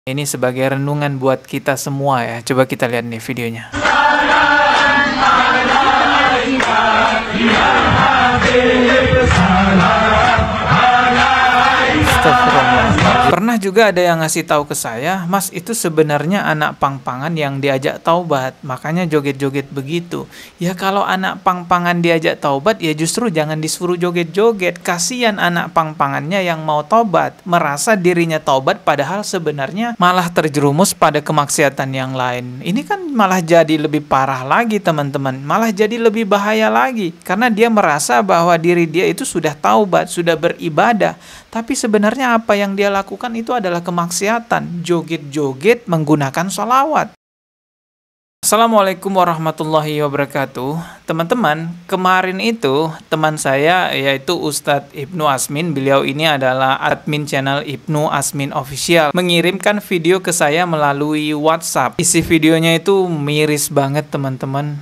Ini sebagai renungan buat kita semua ya. Coba kita lihat nih videonya. Pernah juga ada yang ngasih tahu ke saya, Mas, itu sebenarnya anak pang-pangan yang diajak taubat, makanya joget-joget begitu. Ya kalau anak pang-pangan diajak taubat, ya justru jangan disuruh joget-joget. Kasihan anak pang-pangannya yang mau taubat, merasa dirinya taubat padahal sebenarnya malah terjerumus pada kemaksiatan yang lain. Ini kan malah jadi lebih parah lagi teman-teman, malah jadi lebih bahaya lagi. Karena dia merasa bahwa diri dia itu sudah taubat, sudah beribadah. Tapi sebenarnya apa yang dia lakukan itu adalah kemaksiatan, joget-joget menggunakan sholawat. Assalamualaikum warahmatullahi wabarakatuh. Teman-teman, kemarin itu teman saya yaitu Ustadz Ibnu Asmin, beliau ini adalah admin channel Ibnu Asmin Official, mengirimkan video ke saya melalui WhatsApp. Isi videonya itu miris banget teman-teman,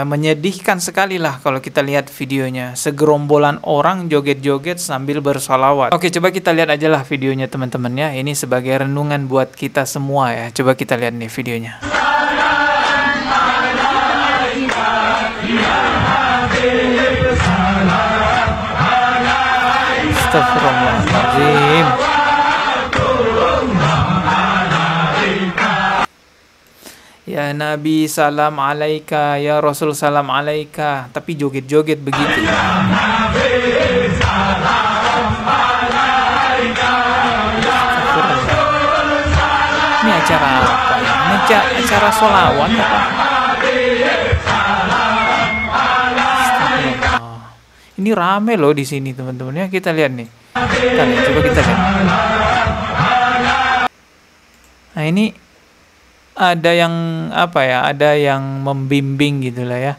menyedihkan sekali lah kalau kita lihat videonya. Segerombolan orang joget-joget sambil bersolawat. Oke, coba kita lihat aja lah videonya teman-teman ya. Ini sebagai renungan buat kita semua ya. Coba kita lihat nih videonya. Astagfirullahaladzim. Ya Nabi salam alaika, ya Rasul salam alaika, tapi joget-joget begitu. Ini acara apa ya? Ini acara sholawat apa? Ini rame loh di sini teman-teman ya, kita lihat nih. Coba kita lihat. Nah ini ada yang apa ya? Ada yang membimbing gitulah ya,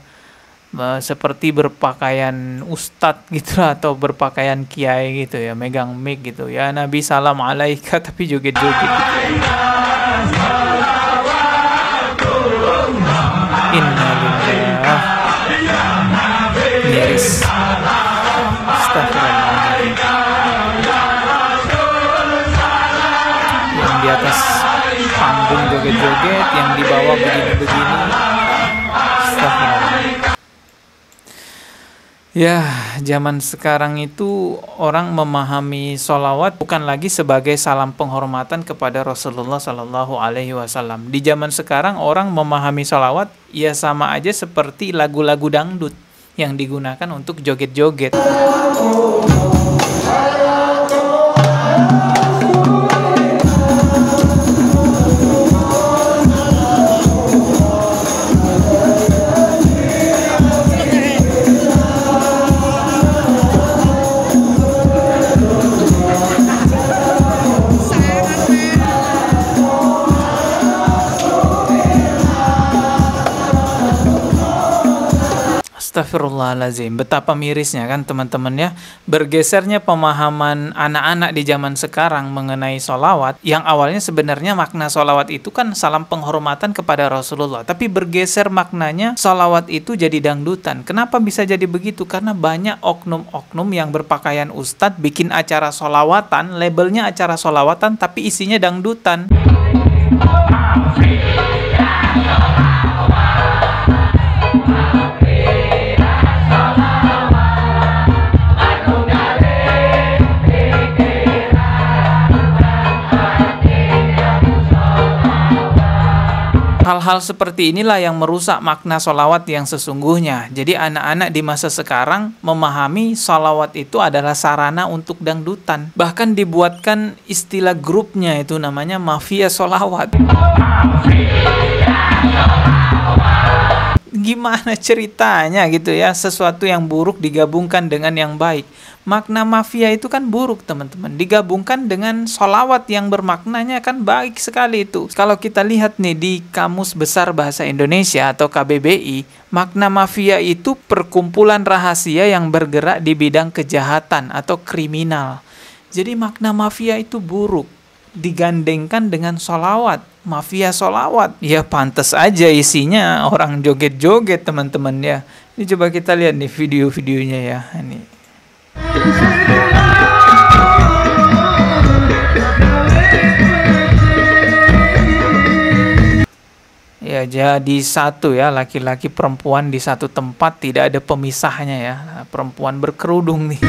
seperti berpakaian ustadz gitu atau berpakaian kiai gitu ya, megang mic gitu ya. Nabi salam alaika tapi joget-joget gitu. Innalillah. Miris. Astagfirullahaladzim. Yang di atas panggung joget-joget, yang di bawah begini-begini. Astagfirullahaladzim. Ya, zaman sekarang itu orang memahami sholawat bukan lagi sebagai salam penghormatan kepada Rasulullah Sallallahu Alaihi Wasallam. Di zaman sekarang orang memahami sholawat ya sama aja seperti lagu-lagu dangdut yang digunakan untuk joget-joget. Astagfirullahaladzim, betapa mirisnya kan teman-teman ya. Bergesernya pemahaman anak-anak di zaman sekarang mengenai sholawat, yang awalnya sebenarnya makna sholawat itu kan salam penghormatan kepada Rasulullah, tapi bergeser maknanya sholawat itu jadi dangdutan. Kenapa bisa jadi begitu? Karena banyak oknum-oknum yang berpakaian ustadz bikin acara sholawatan, labelnya acara sholawatan tapi isinya dangdutan. Hal-hal seperti inilah yang merusak makna sholawat yang sesungguhnya. Jadi anak-anak di masa sekarang memahami sholawat itu adalah sarana untuk dangdutan. Bahkan dibuatkan istilah grupnya itu namanya mafia sholawat. Gimana ceritanya gitu ya, sesuatu yang buruk digabungkan dengan yang baik. Makna mafia itu kan buruk teman-teman, digabungkan dengan sholawat yang bermaknanya kan baik sekali itu. Kalau kita lihat nih di Kamus Besar Bahasa Indonesia atau KBBI, makna mafia itu perkumpulan rahasia yang bergerak di bidang kejahatan atau kriminal. Jadi makna mafia itu buruk, digandengkan dengan sholawat, mafia sholawat. Ya pantas aja isinya orang joget-joget teman-teman ya. Ini coba kita lihat nih video-videonya ya. Ini. Ya, jadi satu ya, laki-laki perempuan di satu tempat, tidak ada pemisahnya ya. Perempuan berkerudung nih.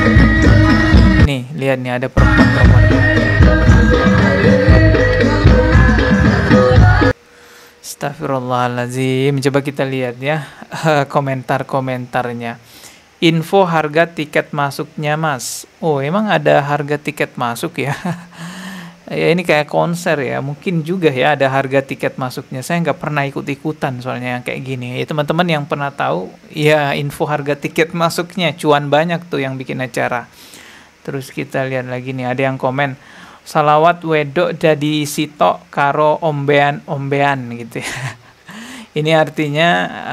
Nih, lihat nih ada perempuan-perempuan. Astagfirullahaladzim. Coba kita lihat ya komentar-komentarnya. Info harga tiket masuknya, Mas. Oh, emang ada harga tiket masuk ya? Ya ini kayak konser ya, mungkin juga ya ada harga tiket masuknya. Saya nggak pernah ikut-ikutan soalnya yang kayak gini. Ya teman-teman yang pernah tahu, ya info harga tiket masuknya, cuan banyak tuh yang bikin acara. Terus kita lihat lagi nih, ada yang komen, salawat wedok jadi sitok karo ombean-ombean gitu ya. Ini artinya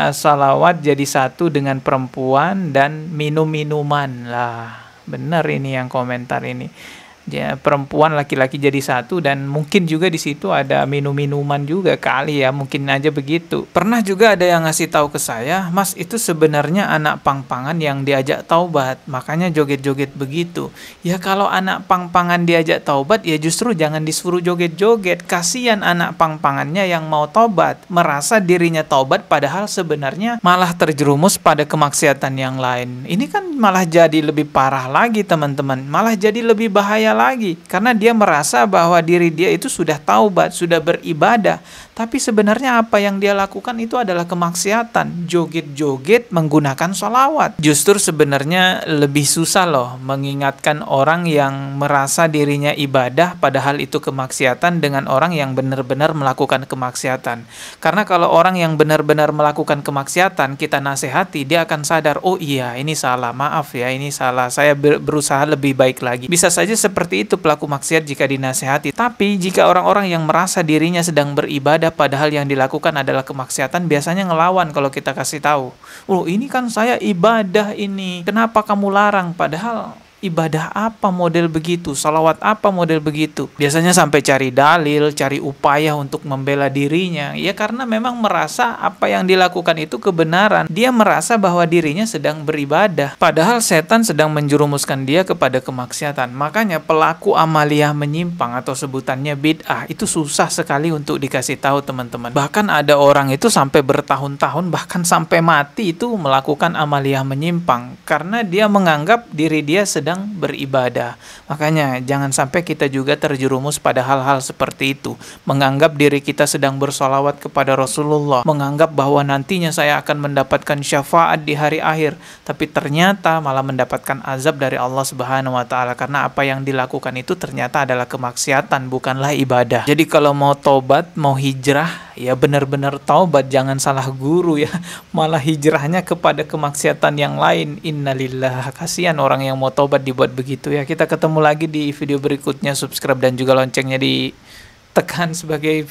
salawat jadi satu dengan perempuan dan minum-minuman lah. Benar ini yang komentar ini. Ya, perempuan laki-laki jadi satu dan mungkin juga di situ ada minum-minuman juga kali ya, mungkin aja begitu. Pernah juga ada yang ngasih tahu ke saya, Mas itu sebenarnya anak pang-pangan yang diajak taubat, makanya joget-joget begitu. Ya kalau anak pang-pangan diajak taubat ya justru jangan disuruh joget-joget, kasihan anak pang-pangannya yang mau taubat, merasa dirinya taubat padahal sebenarnya malah terjerumus pada kemaksiatan yang lain. Ini kan malah jadi lebih parah lagi teman-teman, malah jadi lebih bahaya lagi karena dia merasa bahwa diri dia itu sudah taubat, sudah beribadah, tapi sebenarnya apa yang dia lakukan itu adalah kemaksiatan, joget-joget menggunakan sholawat. Justru sebenarnya lebih susah loh mengingatkan orang yang merasa dirinya ibadah padahal itu kemaksiatan dengan orang yang benar-benar melakukan kemaksiatan. Karena kalau orang yang benar-benar melakukan kemaksiatan kita nasihati, dia akan sadar, oh iya ini salah, maaf ya ini salah, saya berusaha lebih baik lagi. Bisa saja seperti itu pelaku maksiat jika dinasihati. Tapi jika orang-orang yang merasa dirinya sedang beribadah padahal yang dilakukan adalah kemaksiatan, biasanya ngelawan kalau kita kasih tahu. Oh ini kan saya ibadah ini, kenapa kamu larang? Padahal ibadah apa model begitu, salawat apa model begitu. Biasanya sampai cari dalil, cari upaya untuk membela dirinya. Ya karena memang merasa apa yang dilakukan itu kebenaran. Dia merasa bahwa dirinya sedang beribadah. Padahal setan sedang menjerumuskan dia kepada kemaksiatan. Makanya pelaku amaliyah menyimpang atau sebutannya bid'ah itu susah sekali untuk dikasih tahu teman-teman. Bahkan ada orang itu sampai bertahun-tahun, bahkan sampai mati itu melakukan amaliyah menyimpang. Karena dia menganggap diri dia sedang beribadah. Makanya jangan sampai kita juga terjerumus pada hal-hal seperti itu. Menganggap diri kita sedang bersolawat kepada Rasulullah, menganggap bahwa nantinya saya akan mendapatkan syafaat di hari akhir, tapi ternyata malah mendapatkan azab dari Allah Subhanahu wa taala karena apa yang dilakukan itu ternyata adalah kemaksiatan, bukanlah ibadah. Jadi kalau mau taubat, mau hijrah, ya benar-benar taubat, jangan salah guru ya. Malah hijrahnya kepada kemaksiatan yang lain. Innalillah, kasihan orang yang mau taubat dibuat begitu ya. Kita ketemu lagi di video berikutnya. Subscribe dan juga loncengnya ditekan sebagai,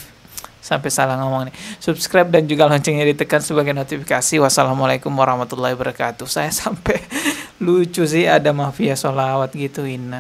sampai salah ngomong nih, subscribe dan juga loncengnya ditekan sebagai notifikasi. Wassalamualaikum warahmatullahi wabarakatuh. Saya sampai lucu sih ada mafia sholawat gituin.